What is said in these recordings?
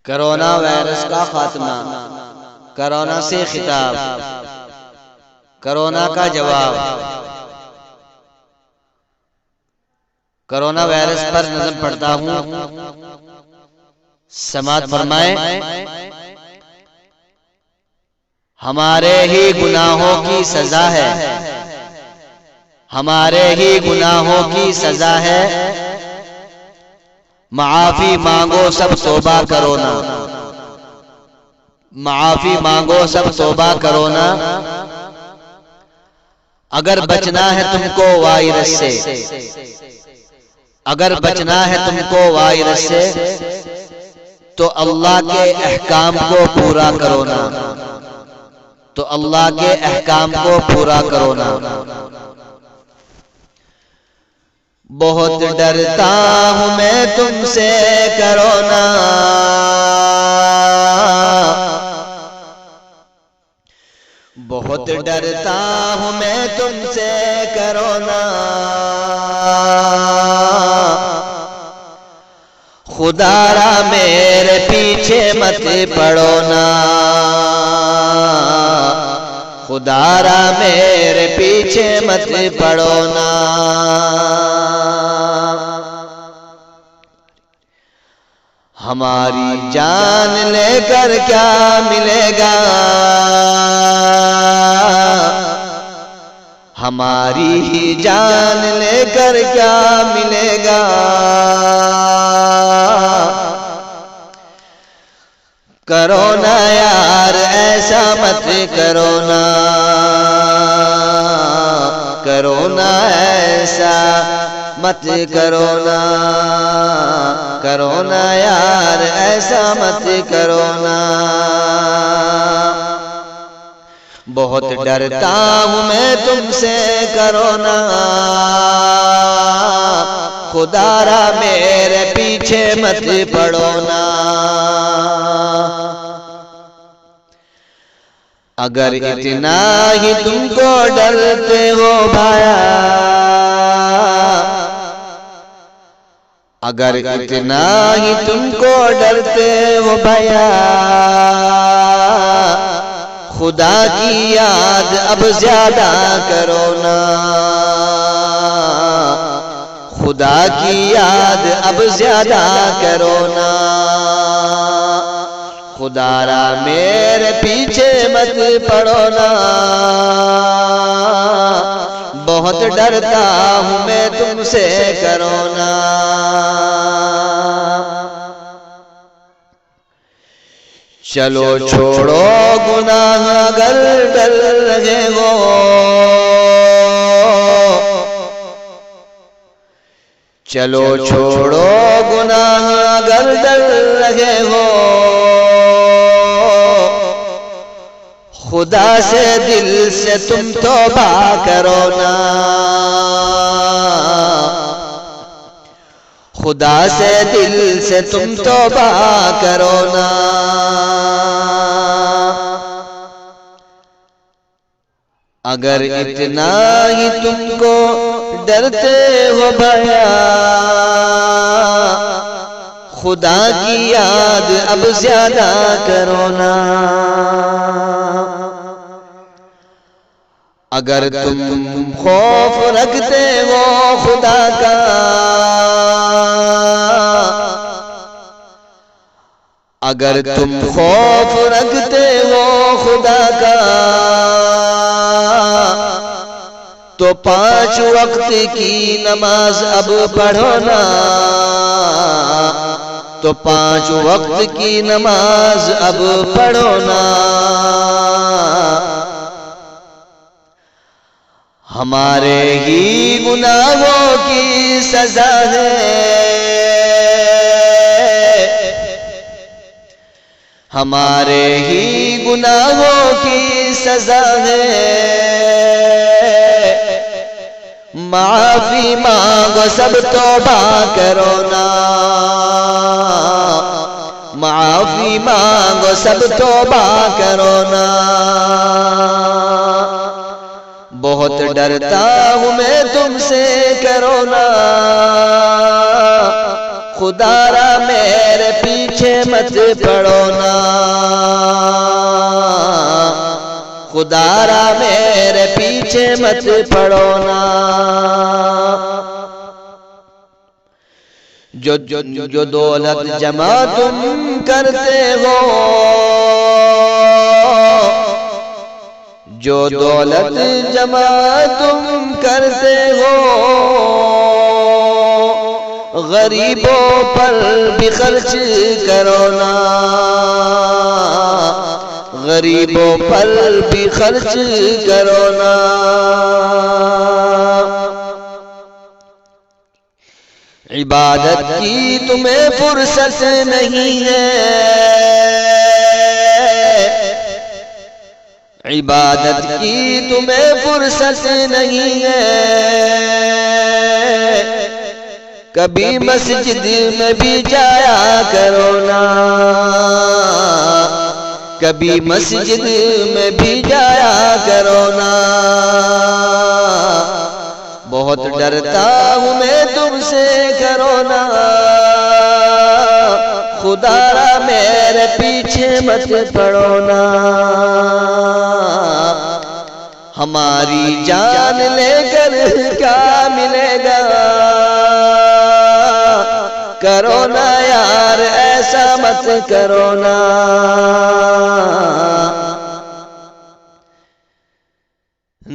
Corona virus का खात्मा, corona से खिताब, कोरोना का जवाब। कोरोना वायरस पर नज़र पड़ता हूँ, समात फरमाए। हमारे ही गुनाहों की सजा है, हमारे ही गुनाहों की सजा है। माफी मांगो सब तौबा करो ना, माफी मांगो सब तौबा करो ना। अगर बचना है तुमको वायरस से, अगर बचना है तुमको वायरस से, तो अल्लाह के अहकाम को पूरा करो ना, तो अल्लाह के अहकाम को पूरा करो ना। बहुत डरता हूं मैं तुमसे कोरोना, बहुत डरता हूं मैं तुमसे कोरोना। खुदारा मेरे पीछे मत पड़ो ना, खुदारा मेरे पीछे मत पड़ो ना। हमारी जान लेकर क्या मिलेगा, हमारी ही जान लेकर क्या मिलेगा। करो ना यार ऐसा मत करो ना, करो ना ऐसा मत करो ना, करो ना यार ऐसा मत करो ना। बहुत डरता हूं मैं तुमसे कोरोना, खुदारा मेरे पीछे मत पड़ो ना। अगर इतना ही तुमको डरते हो भाया, अगर इतना ही तुमको डरते हो भैया, खुदा की याद अब ज्यादा करो ना, खुदा की याद अब ज्यादा करो ना। खुदारा मेरे पीछे मत पड़ो ना, बहुत डरता हूं मैं तुमसे कोरोना। चलो छोड़ो गुनाह अगर डर रहे हो, चलो छोड़ो गुनाह अगर डर रहे हो। खुदा से दिल से तुम तौबा करो ना, खुदा से दिल से तुम तौबा करो ना। अगर इतना ही तुमको डरते हो भैया, खुदा की याद अब ज्यादा करो ना। अगर तुम खौफ रखते हो खुदा का, अगर तुम खौफ रखते हो खुदा का, तो 5 वक्त की नमाज अब पढ़ो ना, तो 5 वक्त की नमाज अब पढ़ो ना। हमारे ही गुनाहों की सजा है, हमारे ही गुनाहों की सजा है। माफी मांगो सब तौबा करो ना, माफी मांगो सब तौबा करो ना। बहुत डरता हूं मैं तुमसे कोरोना, खुदारा मेरे पीछे मत पड़ो ना, खुदारा मेरे पीछे मत पड़ो ना। जो दौलत जमा तुम करते हो, जो दौलत जमा तुम करते हो, गरीबों पर भी खर्च करो ना, गरीबों पर भी खर्च करो ना। इबादत की तुम्हें फुर्सत नहीं है, इबादत की तुम्हें फुर्सत नहीं है। कभी मस्जिद में भी जाया करो ना, कभी मस्जिद में भी जाया करो ना। बहुत डरता हूँ मैं तुमसे, करो ना, खुदारा मेरे पीछे मत पड़ो ना। हमारी जान लेकर क्या मिलेगा, करो ना यार ऐसा मत करो ना।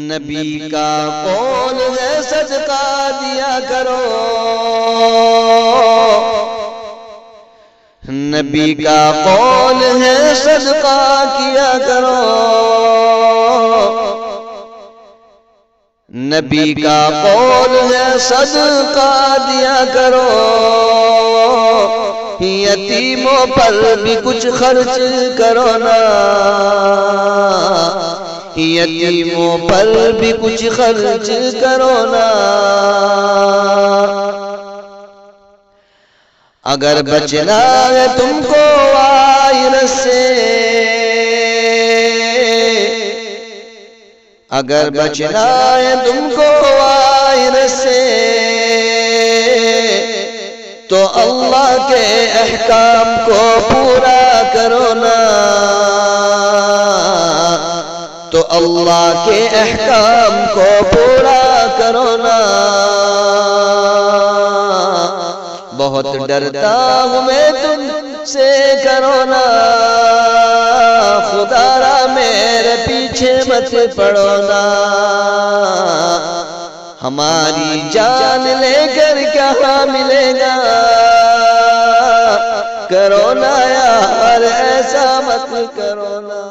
नबी का कौल है सदका दिया करो, नबी का कौल है सदका किया करो, नबी का कौल है सदका दिया करो। यतीमों पर भी कुछ खर्च करो ना, यतीमों पर भी कुछ खर्च करो ना। अगर बचना है तुमको वायरस से, अगर बचना है तुमको वायरस से, तो अल्लाह के अहकाम को पूरा करो ना, तो अल्लाह के अहकाम को पूरा करो ना। बहुत डरता हूँ मैं तुमसे, करो ना, खुदारा मेरे पीछे मत पड़ो ना। हमारी जान लेकर क्या मिलेगा, करो ना यार ऐसा मत करो ना।